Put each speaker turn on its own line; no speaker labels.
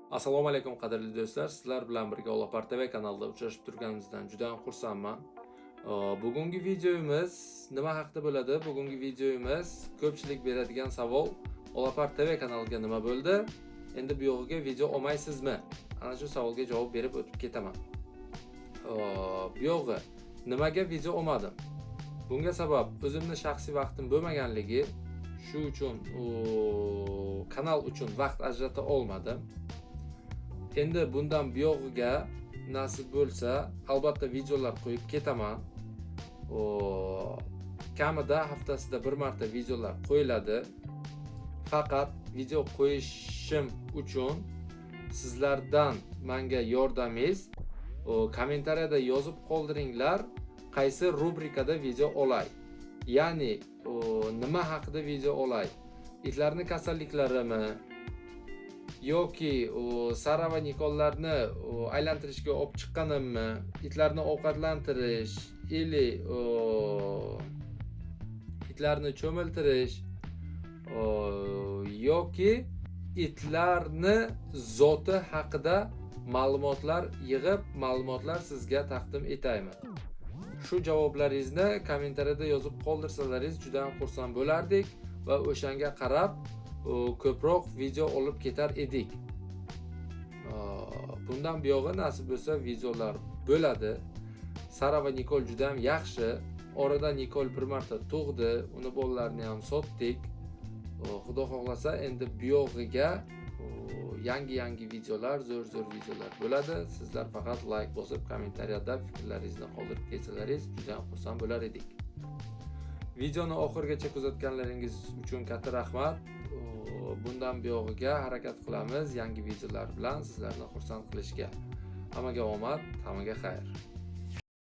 Assalomu alaykum qadrli do'stlar. Sizlar bilan birga Olapar TV kanalida uchrashib turganimizdan juda ham xursandman. Bugungi videomiz nima haqida bo'ladi? Bugungi videomiz ko'pchilik beradigan savol: Olapar TV kanaliga nima bo'ldi? Endi bu yog'iga video olmaysizmi? Ana shu savolga javob berib o'tib ketaman. Bu yog'i nimaga video olmadim? Bunga sabab o'zimni shaxsiy vaqtim bo'lmaganligi, shu uchun kanal uchun vaqt ajrata olmadim. Endi bundan buyog'iga nasib bo'lsa, albatta videolar qo'yib ketaman. Kamida haftasida bir marta videolar qo'yiladi. Faqat video qo'yishim uchun sizlardan menga yordamingiz, kommentariyada yozib qoldiringlar, qaysi rubrikada video olay. Ya'ni nima haqida video olay? Itlarning kasalliklarimi yoki Sara va Nikollarni aylantirishga olib chiqqanimmi, itlarni ovqatlantirish, itlarni cho'miltirish yoki itlarni zoti haqida ma'lumotlar yig'ib, ma'lumotlar sizga taqdim etaymi? Shu javoblaringizni kommentariyada yozib qoldirsalaringiz juda ham xursand bo'lardik va o'shanga qarab ko'proq video olib ketar edik. Bundan buyog'i nasib bo'lsa videolar bo'ladi. Sara va Nikol juda ham yaxshi. Orada Nikol bir marta tug'di, uni bolalarini ham sotdik. Xudo xohlasa endi buyog'iga yangi videolar, zo'r videolar bo'ladi. Sizlar faqat like bosib, kommentariyada fikrlaringizni qoldirib ketsalaringiz juda ham xursand bo'lar edik. Videoni oxirigacha kuzatganlaringiz uchun katta rahmat. Bundan buyog'iga harakat qilamiz yangi videolar bilan sizlarni xursand qilishga. Hammaga omad, hammaga xayr.